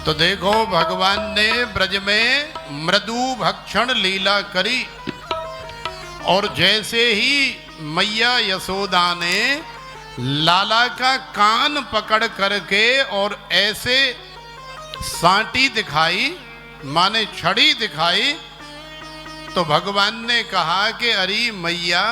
तो देखो भगवान ने ब्रज में मृदु भक्षण लीला करी और जैसे ही मैया यशोदा ने लाला का कान पकड़ करके और ऐसे सांटी दिखाई माने छड़ी दिखाई तो भगवान ने कहा कि अरे मैया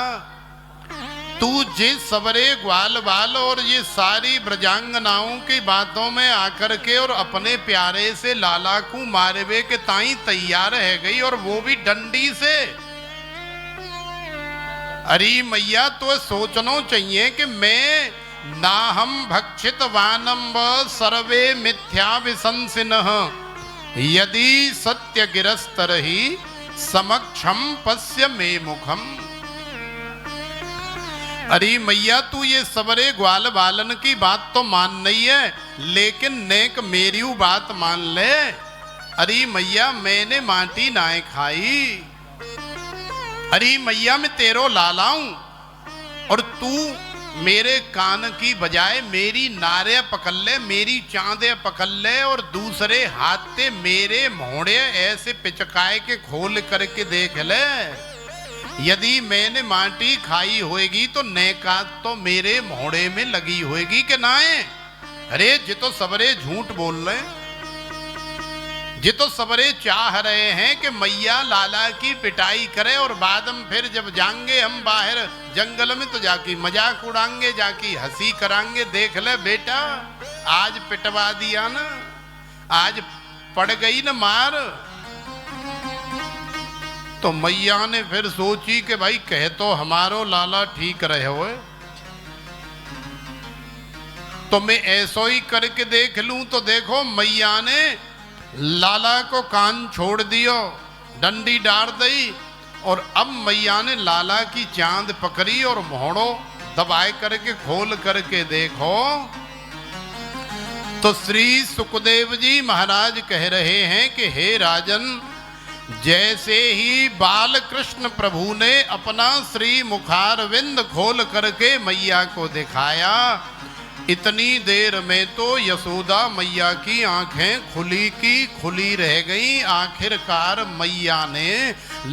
तू जिस सबरे ग्वाल बाल और ये सारी ब्रजांगनाओं की बातों में आकर के और अपने प्यारे से लाला को मारवे के ताई तैयार है गई और वो भी डंडी से। अरे मैया तो सोचना चाहिए कि मैं ना हम भक्षित वानम व सर्वे मिथ्या विशंसिनः यदि सत्य गिरस्तर ही समक्षम पश्य मे मुखम। अरे मैया तू ये सबरे ग्वाल बालन की बात तो मान नहीं है लेकिन नेक मेरी बात मान ले। अरे मैया मैंने माटी नाए खाई। अरे मैया मैं तेरो लाला हूं और तू मेरे कान की बजाय मेरी नारे पकड़ ले मेरी चांदे पकड़ ले और दूसरे हाथ से मेरे मोड़े ऐसे पिचकाए के खोल करके देख ले। यदि मैंने माटी खाई होएगी तो नेकात तो मेरे मोड़े में लगी होएगी कि नाए। अरे जे तो सबरे झूठ बोल रहे जे तो सबरे चाह रहे हैं कि मैया लाला की पिटाई करे और बाद में फिर जब जाएंगे हम बाहर जंगल में तो जाके मजाक उड़ाएंगे जाके हंसी कराएंगे। देख ले बेटा आज पिटवा दिया ना आज पड़ गई ना मार। तो मैया ने फिर सोची कि भाई कह तो हमारो लाला ठीक रहे हो तो मैं ऐसो ही करके देख लूं। तो देखो मैया ने लाला को कान छोड़ दियो डंडी डाल दी और अब मैया ने लाला की चांद पकड़ी और मोहड़ो दबाए करके खोल करके देखो तो श्री सुखदेव जी महाराज कह रहे हैं कि हे राजन जैसे ही बाल कृष्ण प्रभु ने अपना श्री मुखारविंद खोल करके मैया को दिखाया इतनी देर में तो यशोदा मैया की आंखें खुली की खुली रह गई। आखिरकार मैया ने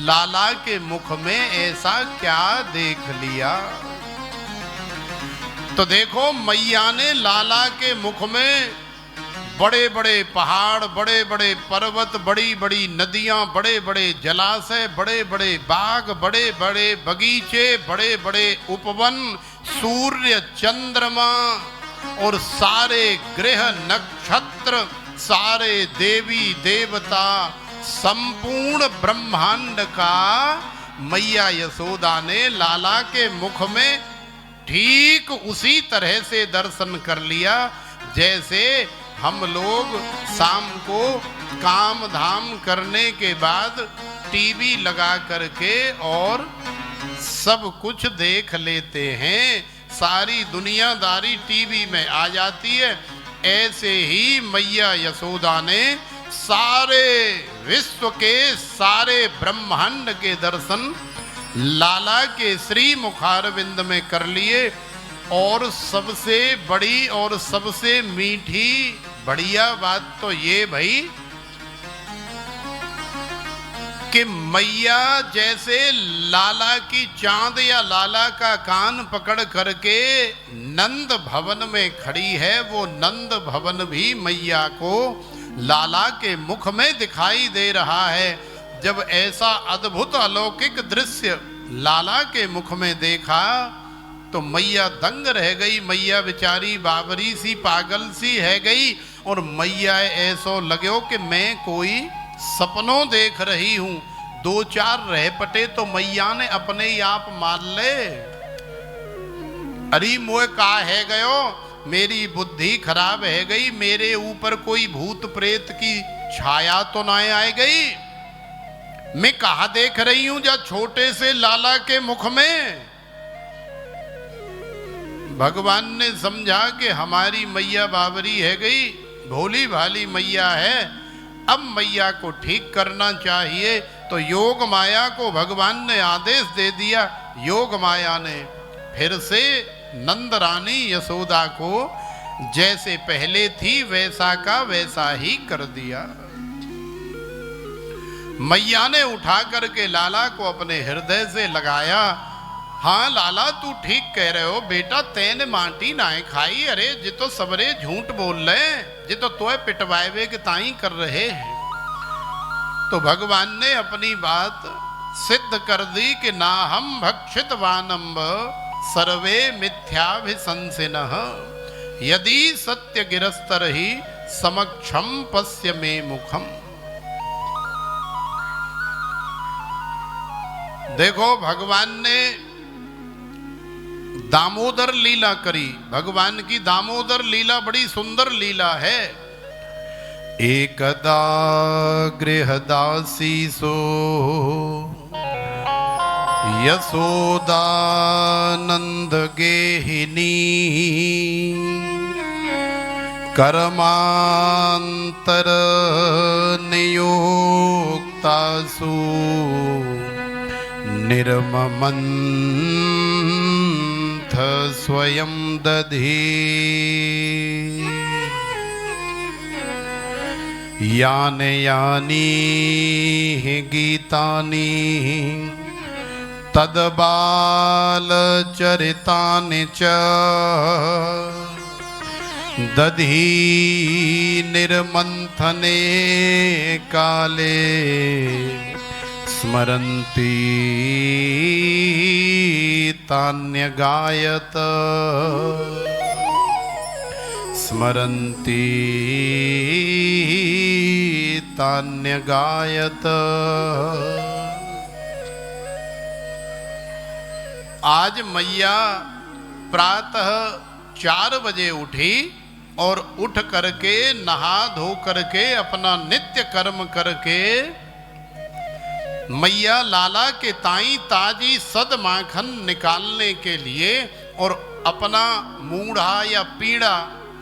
लाला के मुख में ऐसा क्या देख लिया। तो देखो मैया ने लाला के मुख में बड़े बड़े पहाड़ बड़े बड़े पर्वत बड़ी बड़ी नदियां बड़े बड़े जलाशय बड़े बड़े बाग बड़े बड़े बगीचे बड़े बड़े उपवन सूर्य चंद्रमा और सारे ग्रह नक्षत्र सारे देवी देवता संपूर्ण ब्रह्मांड का मैया यशोदा ने लाला के मुख में ठीक उसी तरह से दर्शन कर लिया जैसे हम लोग शाम को काम धाम करने के बाद टीवी लगा करके और सब कुछ देख लेते हैं। सारी दुनियादारी टीवी में आ जाती है। ऐसे ही मैया यशोदा ने सारे विश्व के सारे ब्रह्मांड के दर्शन लाला के श्री मुखारविंद में कर लिए। और सबसे बड़ी और सबसे मीठी बढ़िया बात तो ये भाई कि मैया जैसे लाला की चांद या लाला का कान पकड़ करके नंद भवन में खड़ी है वो नंद भवन भी मैया को लाला के मुख में दिखाई दे रहा है। जब ऐसा अद्भुत अलौकिक दृश्य लाला के मुख में देखा तो मैया दंग रह गई। मैया बेचारी बाबरी सी पागल सी है गई और मैया ऐसो लगो कि मैं कोई सपनों देख रही हूं। दो चार रह पटे तो मैया ने अपने ही आप मान ले। अरे मोए का है गयो मेरी बुद्धि खराब है गई मेरे ऊपर कोई भूत प्रेत की छाया तो ना आए गई। मैं कहा देख रही हूं जा छोटे से लाला के मुख में। भगवान ने समझा कि हमारी मैया बाबरी है गई भोली भाली मैया है अब मैया को ठीक करना चाहिए। तो योग माया को भगवान ने आदेश दे दिया। योग माया ने फिर से नंद रानी यशोदा को जैसे पहले थी वैसा का वैसा ही कर दिया। मैया ने उठा करके लाला को अपने हृदय से लगाया। हाँ लाला तू ठीक कह रहे हो बेटा, तैने माटी नाए खाई, अरे जे तो सबरे झूठ बोल रहे, जे तो तोय पिटवाए के ताई कर रहे हैं। तो भगवान ने अपनी बात सिद्ध कर दी कि ना हम भक्षित वानम्ब सर्वे मिथ्याभिशंसिनः यदि सत्य गिरस्तर ही समक्षम पश्य मे मुखम। देखो भगवान ने दामोदर लीला करी। भगवान की दामोदर लीला बड़ी सुंदर लीला है। एकदा गृहदासी सो यशोदानंद गेहिनी कर्मांतर नियोक्तासु निर्ममन्थ स्वयं दधि यानि यानि गीतानि तद्बालचरितानि च दधि निर्मन्थने काले स्मरन्ति तान्यगायत स्मरन्ति तान्यगायत। आज मैया प्रातः 4 बजे उठी और उठ करके नहा धो करके अपना नित्य कर्म करके मैया लाला के ताई ताजी सद माखन निकालने के लिए और अपना मूढ़ा या पीड़ा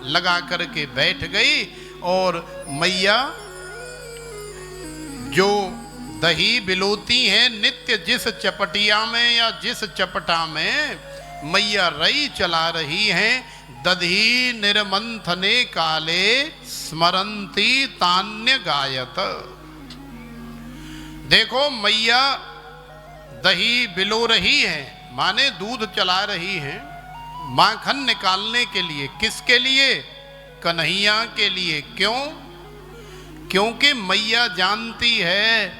लगा करके बैठ गई। और मैया जो दही बिलोती हैं नित्य जिस चपटिया में या जिस चपटा में मैया रई चला रही हैं, दधी निर्मंथने काले स्मरंती तान्य गायत। देखो मैया दही बिलो रही है, माने दूध चला रही है माखन निकालने के लिए। किसके लिए? कन्हैया के लिए। क्यों? क्योंकि मैया जानती है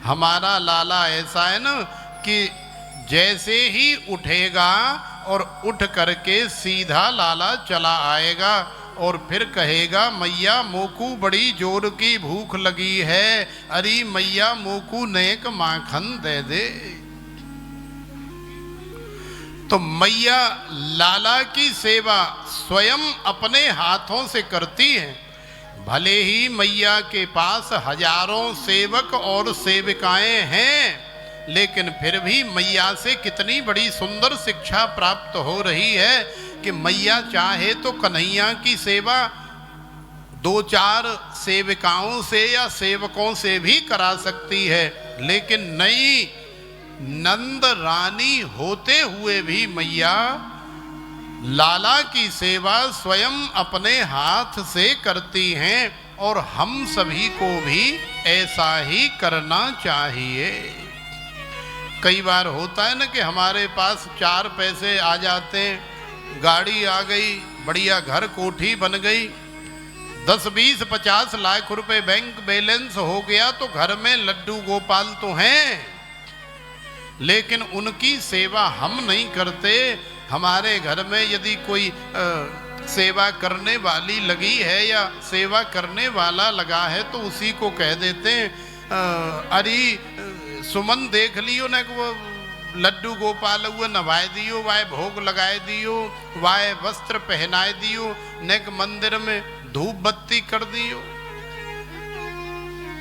हमारा लाला ऐसा है ना कि जैसे ही उठेगा और उठ करके सीधा लाला चला आएगा और फिर कहेगा मैया मोकू बड़ी जोर की भूख लगी है, अरे मैया मोकू नेक माखन दे दे। तो मैया लाला की सेवा स्वयं अपने हाथों से करती है। भले ही मैया के पास हजारों सेवक और सेविकाएं हैं, लेकिन फिर भी मैया से कितनी बड़ी सुंदर शिक्षा प्राप्त हो रही है कि मैया चाहे तो कन्हैया की सेवा 2-4 सेविकाओं से या सेवकों से भी करा सकती है, लेकिन नई नंद रानी होते हुए भी मैया लाला की सेवा स्वयं अपने हाथ से करती हैं। और हम सभी को भी ऐसा ही करना चाहिए। कई बार होता है ना कि हमारे पास 4 पैसे आ जाते, गाड़ी आ गई, बढ़िया घर कोठी बन गई, 10-20-50 लाख रुपए बैंक बैलेंस हो गया, तो घर में लड्डू गोपाल तो हैं, लेकिन उनकी सेवा हम नहीं करते। हमारे घर में यदि कोई सेवा करने वाली लगी है या सेवा करने वाला लगा है तो उसी को कह देते हैं अरे सुमन देख लियो न वो लड्डू गोपाल हुए नवाए दियो, वाय भोग लगाए दियो, वाय वस्त्र पहनाए दियो, नेक मंदिर में धूप बत्ती कर दियो।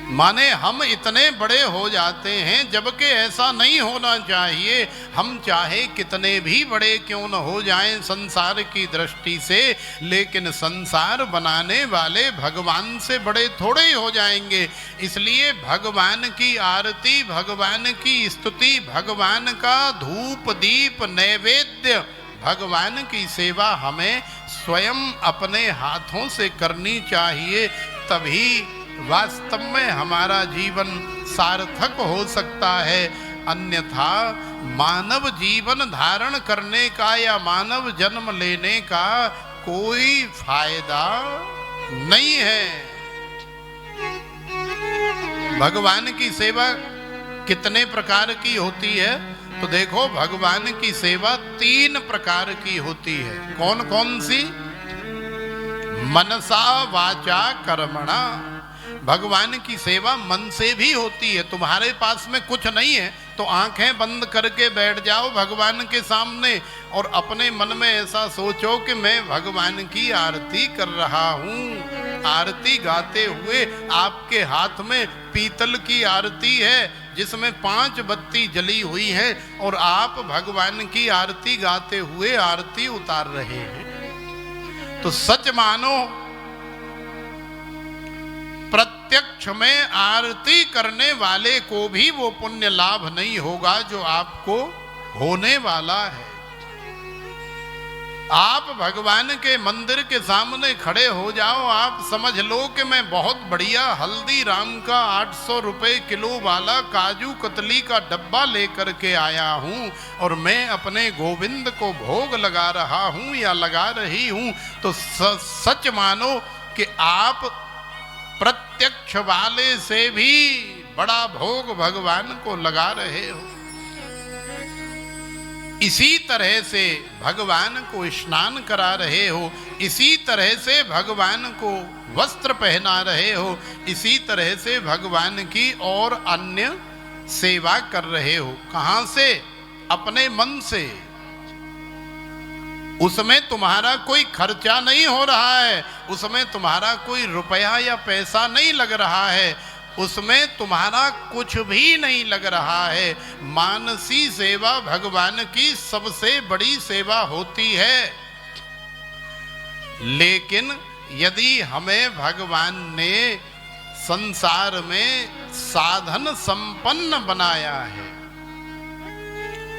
माने हम इतने बड़े हो जाते हैं, जबकि ऐसा नहीं होना चाहिए। हम चाहे कितने भी बड़े क्यों न हो जाएं संसार की दृष्टि से, लेकिन संसार बनाने वाले भगवान से बड़े थोड़े ही हो जाएंगे। इसलिए भगवान की आरती, भगवान की स्तुति, भगवान का धूप दीप नैवेद्य, भगवान की सेवा हमें स्वयं अपने हाथों से करनी चाहिए, तभी वास्तव में हमारा जीवन सार्थक हो सकता है। अन्यथा मानव जीवन धारण करने का या मानव जन्म लेने का कोई फायदा नहीं है। भगवान की सेवा कितने प्रकार की होती है? तो देखो, भगवान की सेवा 3 प्रकार की होती है। कौन कौन सी? मनसा वाचा कर्मणा। भगवान की सेवा मन से भी होती है। तुम्हारे पास में कुछ नहीं है तो आंखें बंद करके बैठ जाओ भगवान के सामने और अपने मन में ऐसा सोचो कि मैं भगवान की आरती कर रहा हूँ। आरती गाते हुए आपके हाथ में पीतल की आरती है जिसमें 5 बत्ती जली हुई है और आप भगवान की आरती गाते हुए आरती उतार रहे हैं। तो सच मानो, प्रत्यक्ष में आरती करने वाले को भी वो पुण्य लाभ नहीं होगा जो आपको होने वाला है। आप भगवान के मंदिर के सामने खड़े हो जाओ, आप समझ लो कि मैं बहुत बढ़िया हल्दीराम का 800 रुपए किलो वाला काजू कतली का डब्बा लेकर के आया हूँ और मैं अपने गोविंद को भोग लगा रहा हूँ या लगा रही हूँ। तो सच मानो कि आप प्रत्यक्ष वाले से भी बड़ा भोग भगवान को लगा रहे हो। इसी तरह से भगवान को स्नान करा रहे हो, इसी तरह से भगवान को वस्त्र पहना रहे हो, इसी तरह से भगवान की और अन्य सेवा कर रहे हो। कहां से? अपने मन से। उसमें तुम्हारा कोई खर्चा नहीं हो रहा है, उसमें तुम्हारा कोई रुपया या पैसा नहीं लग रहा है, उसमें तुम्हारा कुछ भी नहीं लग रहा है। मानसी सेवा भगवान की सबसे बड़ी सेवा होती है। लेकिन यदि हमें भगवान ने संसार में साधन संपन्न बनाया है,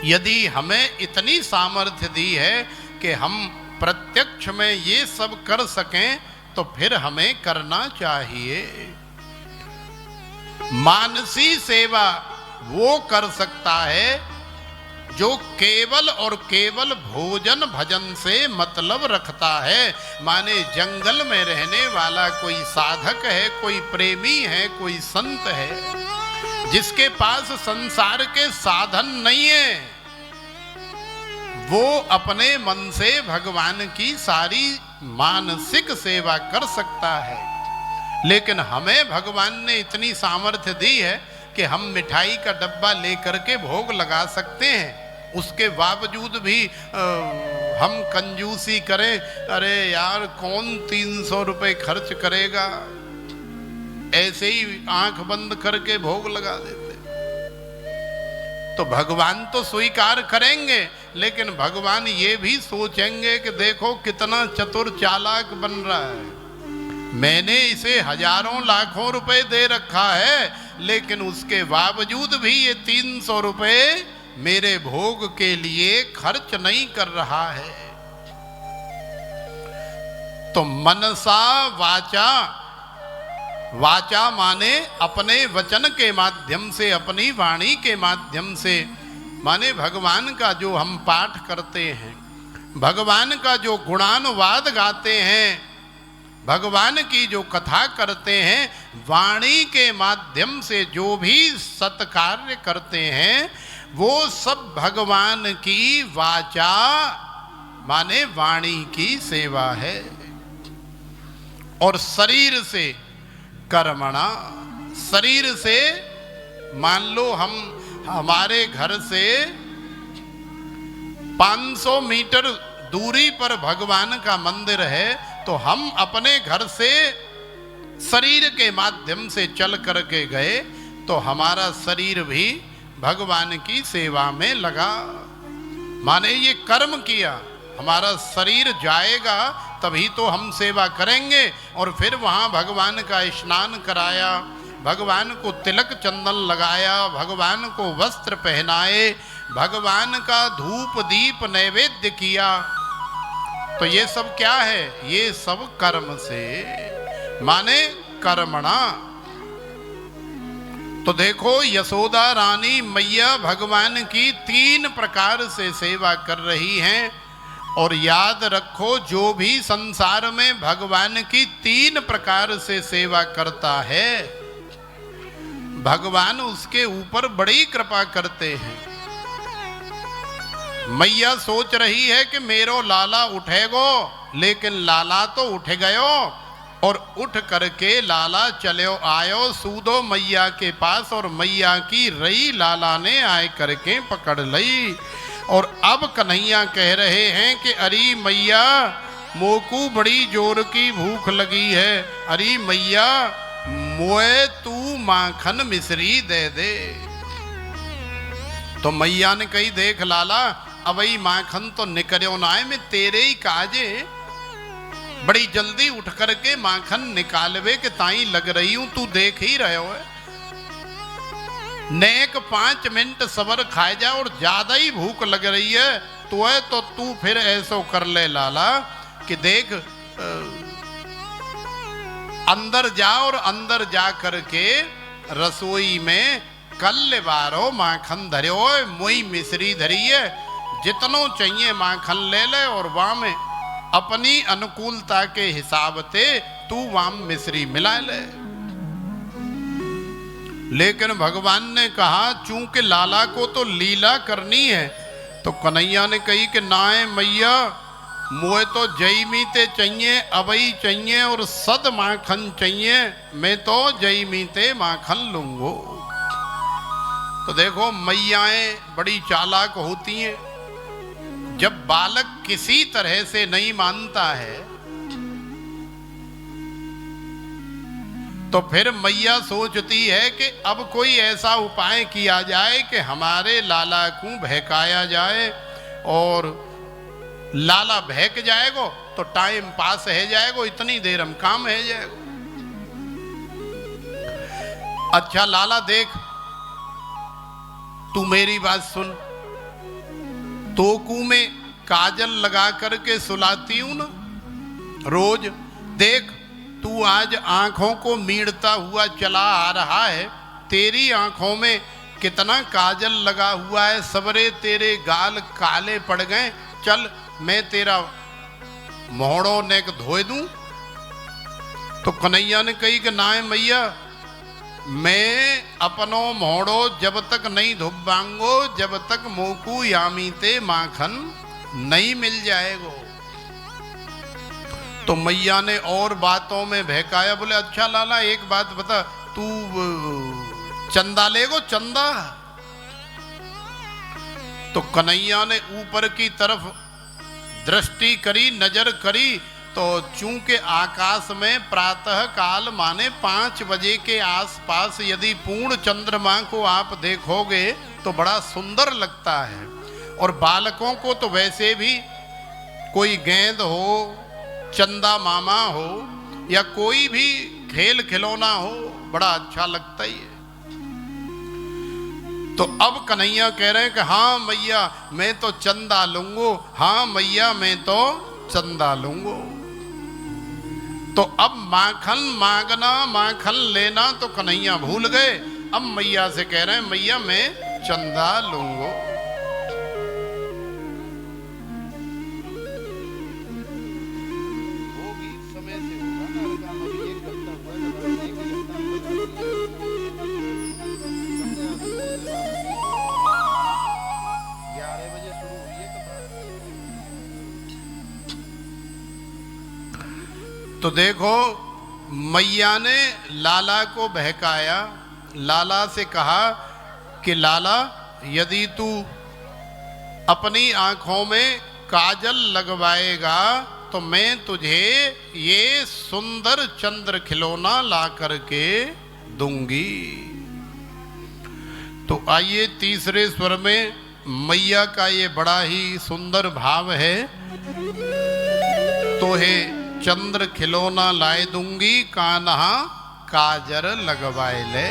यदि हमें इतनी सामर्थ्य दी है कि हम प्रत्यक्ष में ये सब कर सकें, तो फिर हमें करना चाहिए। मानसी सेवा वो कर सकता है जो केवल और केवल भोजन भजन से मतलब रखता है। माने जंगल में रहने वाला कोई साधक है, कोई प्रेमी है, कोई संत है, जिसके पास संसार के साधन नहीं है, वो अपने मन से भगवान की सारी मानसिक सेवा कर सकता है। लेकिन हमें भगवान ने इतनी सामर्थ्य दी है कि हम मिठाई का डब्बा लेकर के भोग लगा सकते हैं। उसके बावजूद भी हम कंजूसी करें, अरे यार कौन 300 रुपए खर्च करेगा, ऐसे ही आंख बंद करके भोग लगा देते। तो भगवान तो स्वीकार करेंगे, लेकिन भगवान ये भी सोचेंगे कि देखो कितना चतुर चालाक बन रहा है, मैंने इसे हजारों लाखों रुपए दे रखा है, लेकिन उसके बावजूद भी ये 300 रुपए मेरे भोग के लिए खर्च नहीं कर रहा है। तो मनसा वाचा, वाचा माने अपने वचन के माध्यम से, अपनी वाणी के माध्यम से, माने भगवान का जो हम पाठ करते हैं, भगवान का जो गुणानुवाद गाते हैं, भगवान की जो कथा करते हैं, वाणी के माध्यम से जो भी सत्कार्य करते हैं, वो सब भगवान की वाचा माने वाणी की सेवा है। और शरीर से कर्मणा, शरीर से मान लो हमारे घर से 500 मीटर दूरी पर भगवान का मंदिर है, तो हम अपने घर से शरीर के माध्यम से चल करके गए तो हमारा शरीर भी भगवान की सेवा में लगा। माने ये कर्म किया, हमारा शरीर जाएगा तभी तो हम सेवा करेंगे। और फिर वहाँ भगवान का स्नान कराया, भगवान को तिलक चंदन लगाया, भगवान को वस्त्र पहनाए, भगवान का धूप दीप नैवेद्य किया, तो ये सब क्या है? ये सब कर्म से, माने कर्मणा। तो देखो यशोदा रानी मैया भगवान की 3 प्रकार से सेवा कर रही हैं। और याद रखो, जो भी संसार में भगवान की 3 प्रकार से सेवा करता है, भगवान उसके ऊपर बड़ी कृपा करते हैं। मैया सोच रही है कि मेरो लाला उठेगो, लेकिन लाला तो उठ गयो। और उठ करके लाला चलो आयो सूदो मैया के पास, और मैया की रई लाला ने आए करके पकड़ लई। और अब कन्हैया कह रहे हैं कि अरे मैया, मोकू बड़ी जोर की भूख लगी है, अरे मैया मोए तू माखन मिश्री दे दे। तो मैया ने कही, देख लाला, अबई माखन तो निकलो ना है, मैं तेरे ही काजे बड़ी जल्दी उठ करके माखन निकालवे के ताई लग रही हूं, तू देख ही रहे हो। नेक 5 मिनट सबर खाए जा, और ज्यादा ही भूख लग रही है तो तू फिर ऐसो कर ले लाला कि देख, अंदर जा, और अंदर जा करके रसोई में कल बारो माखन धरो, मोई मिश्री धरी है, जितनो चाहिए माखन ले ले, और वहां में अपनी अनुकूलता के हिसाब से तू वहां मिश्री मिला ले। लेकिन भगवान ने कहा, चूंकि लाला को तो लीला करनी है, तो कन्हैया ने कही कि नाए मैया, मुझे तो जई मीते चाहिए, अबई चाहिए, और सद माखन चाहिए, मैं तो जई मीते माखन लूंगो। तो देखो मैयाएं बड़ी चालाक होती हैं। जब बालक किसी तरह से नहीं मानता है, तो फिर मैया सोचती है कि अब कोई ऐसा उपाय किया जाए कि हमारे लाला को बहकाया जाए, और लाला बहक जाएगो तो टाइम पास है जाएगो, इतनी देर हम काम है जाएगो। अच्छा लाला देख, तू मेरी बात सुन, तोकू में काजल लगा करके सुलाती हूं ना रोज, देख तू आज आंखों को मीड़ता हुआ चला आ रहा है, तेरी आंखों में कितना काजल लगा हुआ है, सबरे तेरे गाल काले पड़ गए, चल मैं तेरा मोहड़ो नेक धोए दूं। तो कन्हैया ने कही कि ना मैया, मैं अपनो मोहड़ो जब तक नहीं धुबांगो, जब तक मोकू यामीते माखन नहीं मिल जाएगो। तो मैया ने और बातों में बहकाया, बोले अच्छा लाला एक बात बता, तू चंदा लेगो चंदा। तो कन्हैया ने ऊपर की तरफ दृष्टि करी, नजर करी, तो चूंकि आकाश में प्रातः काल माने 5 बजे के आसपास यदि पूर्ण चंद्रमा को आप देखोगे तो बड़ा सुंदर लगता है। और बालकों को तो वैसे भी कोई गेंद हो, चंदा मामा हो, या कोई भी खेल खिलौना हो, बड़ा अच्छा लगता ही है। तो अब कन्हैया कह रहे हैं कि हाँ मैया मैं तो चंदा लूंगो, हाँ मैया मैं तो चंदा लूंगो। तो अब माखन मांगना, माखन लेना तो कन्हैया भूल गए। अब मैया से कह रहे हैं मैया मैं चंदा लूंगो। तो देखो मैया ने लाला को बहकाया, लाला से कहा कि लाला यदि तू अपनी आंखों में काजल लगवाएगा तो मैं तुझे ये सुंदर चंद्र खिलौना ला करके दूंगी। तो आइए तीसरे स्वर में मैया का ये बड़ा ही सुंदर भाव है। तो है चंद्र खिलौना लाए दूंगी, कान्हा काजर लगवाए ले।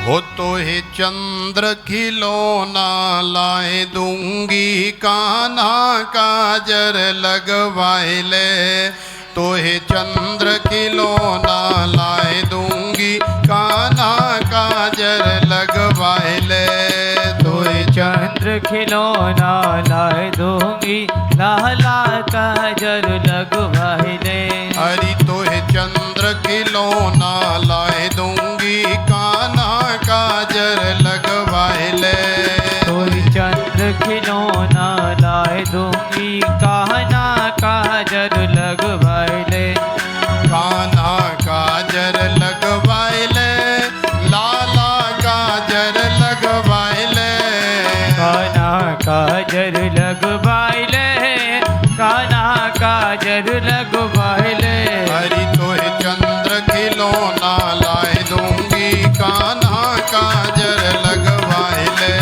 हो तो हे चंद्र खिलौना लाए दूंगी, कान्हा काजर लगवाए ले। तो हे चंद्र खिलौना लाए दूंगी, कान्हा काजर लगवाए ले। तो हे चंद्र खिलौना लाए दूंगी, लाला काजर लगवाए ले। हरि तो हे चंद्र खिलौना लाए दूंगी, कान्हा काजर लगवाए ले। तो हे चंद्र खिलौना लाए दूंगी, कान्हा काजर लगवाए ले। कान्हा काजर लगवाए ले, लाला काजर लगवाए ले। कान्हा काजर लगवाए ले, कान्हा काजर लगवाए ले। हरि तो हे चंद्र खिलौना लाए दूंगी, कान्हा काजर लगवाए ले।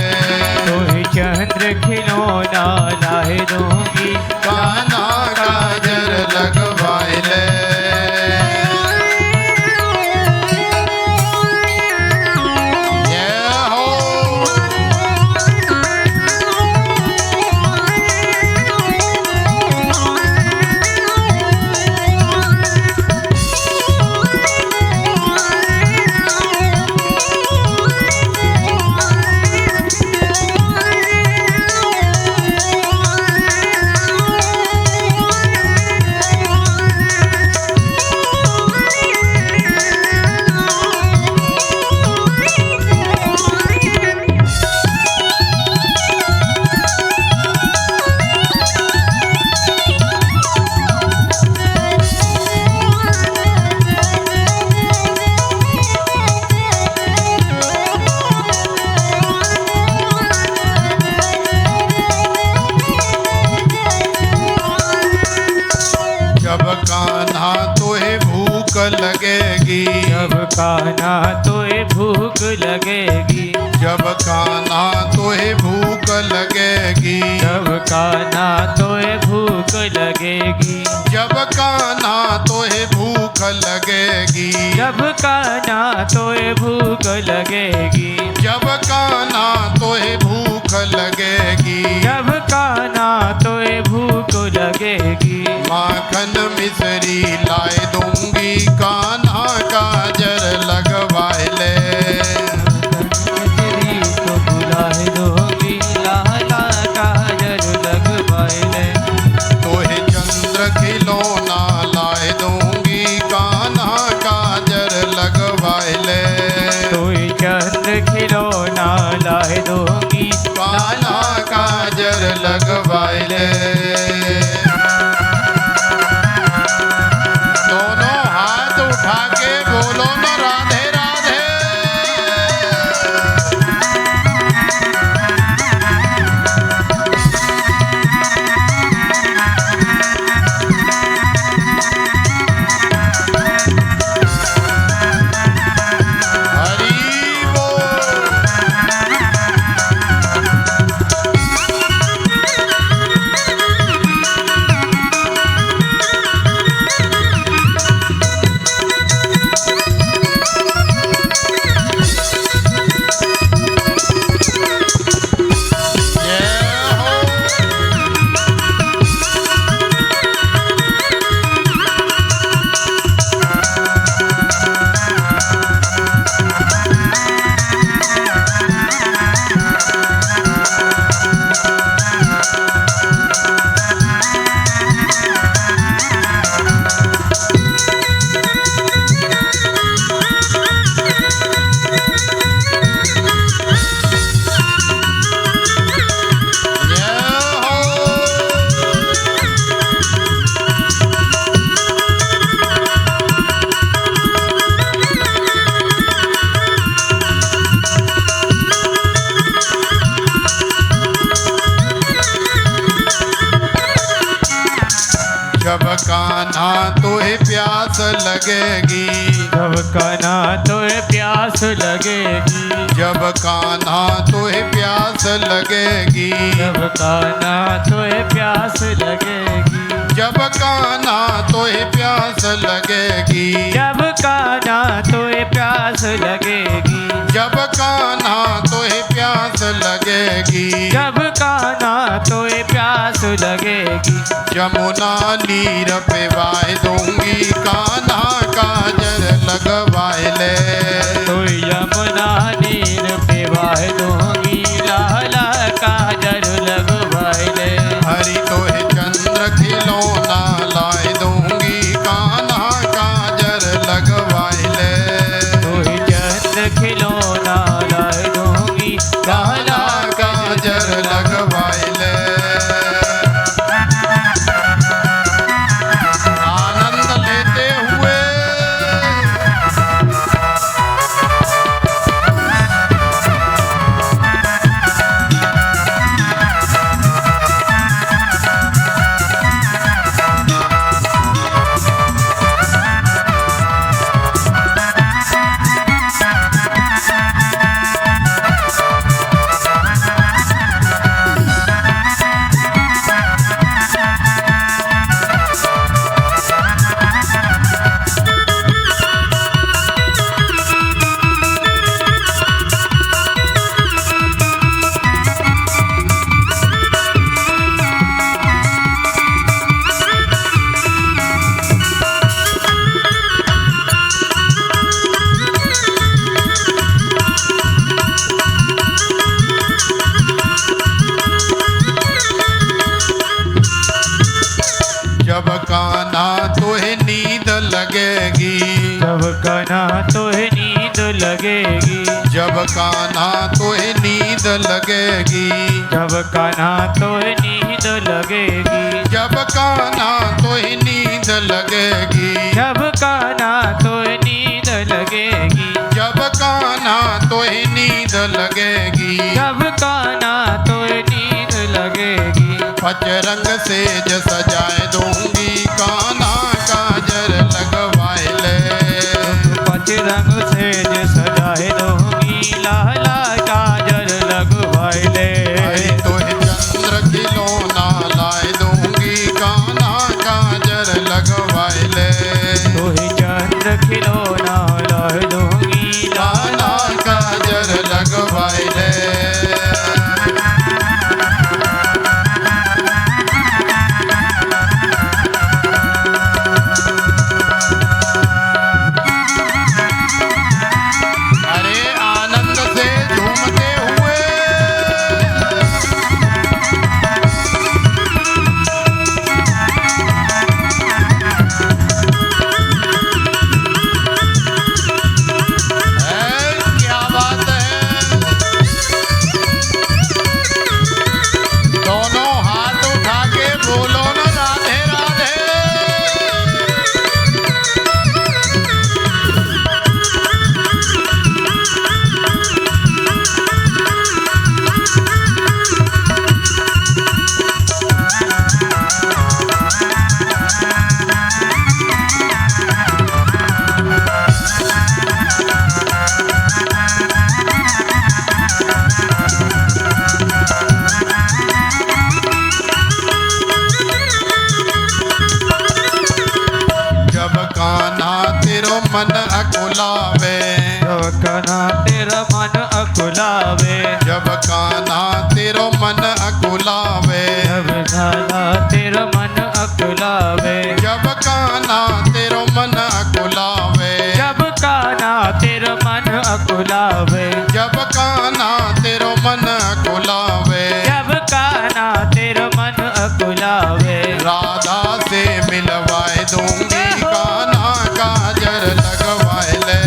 तो हे चंद्र खिलौना लाए दूंगी, कान्हा काजर लगवाए ले। जय हो। जब कान्हा तोहे भूख लगेगी, जब कान्हा तोहे भूख लगेगी। जब कान्हा तोहे भूख लगेगी, जब कान्हा तोहे भूख लगेगी। जब कान्हा तोहे भूख लगेगी, जब कान्हा तोहे भूख लगेगी। जब कान्हा तोहे भूख लगेगी। जब कान्हा तोहे भूख लगेगी। माखन मिश्री लाए दूंगी, कान्हा काजर लगवाए ले। तेरी तो बुलाए दूंगी, लाला काजर लगवाए ले। तोहे चंद्र खिलौना लाए दूंगी, कान्हा काजर लगवाए ले। तोहे चंद्र खिलौना लाए दूंगी, कान्हा काजर लगवाए ले। दोनों हाथ उठा के बोलो ना राधे राधे। हरि बोल। जब कान्हा तोहे प्यास लगेगी, जब कान्हा तोहे प्यास लगेगी। जब कान्हा तोहे प्यास लगेगी, जब कान्हा तोहे प्यास लगेगी। जब कान्हा तोहे प्यास लगेगी, जब कान्हा तोहे प्यास लगेगी। जब लगेगी, जब कान्हा तोय प्यास लगेगी, यमुना नीर पे वाय दूंगी, कान्हा काजर लगवाए ले। तो यमुना नीर पे वाह दूंगी, लाला काजर लगवाए ले। हरि तोहे चंद्र खिलौना लाए दूंगी, कान्हा काजर लगवाए ले। तोहि चंद्र खिलौना लाए दूंगी, लाला काजर लगवाए ले। आनंद लेते हुए जब कान्हा तोहे नींद लगेगी, जब कान्हा तोहे नींद लगेगी, जब कान्हा तोहे नींद लगेगी, जब कान्हा तोहे नींद लगेगी, जब कान्हा तोहे नींद लगेगी, जब कान्हा तोहे नींद लगेगी, जब कान्हा तोहे नींद लगेगी, जब कान्हा तोहे नींद लगेगी, पचरंग सेज सजाए दूंगी, कान्हा काजर लगवाए ले। पचरंग सेज सजाए दूंगी, लाला काजर लगवाए ले। हरि तोहे चंद्र खिलौना लाए दूंगी, कान्हा काजर लगवाए ले। तोहि चंद्र खिलौना लाए दूंगी, कान्हा काजर लगवाए ले। अरे आनंद से झूमते हुए क्या बात है। दोनों हाथ उठा के बोलो ना राधे राधे। जब कान्हा तेरो मन अकुलावे, जब कान्हा तेरा मन अकुलावे, जब कान्हा तेरो मन अकुलावे, जब कान्हा तेरा मन अकुलावे, जब कान्हा तेरो मन अकुलावे, जब कान्हा तेरा मन अकुलावे, जब कान्हा तेरो मन अकुलावे, जब कान्हा तेरा मन अकुलावे, राधा से मिलवाए दूंगी, कान्हा काजर लगवाए ले।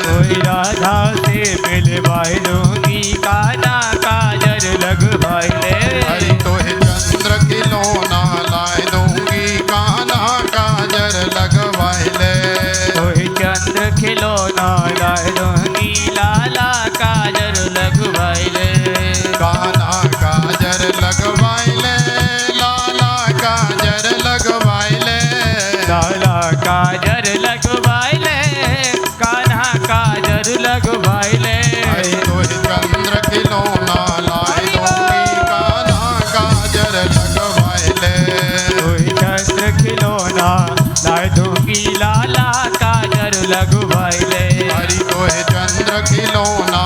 कोई राधा से मिलवाए दूंगी, कान्हा काजर लगवाए ले। हरि तोहे चंद्र खिलौना लाए दूंगी, कान्हा काजर लगवाए ले। कोई चंद्र खिलौना लाए दूंगी, लाला काजर लगवाए ले। कान्हा काजर लगवाए ले, लाला काजर लगवाए ले। लाला काजर लगवाए ले, कान्हा काजर लगवाए ले। हरि तोहे चंद्र खिलौना लाए दूंगी, कान्हा काजर लगवाए ले। कोई चंद्र खिलौना लाए दूंगी, लाला काजर लगवाए ले। हरि तोहे चंद्र खिलौना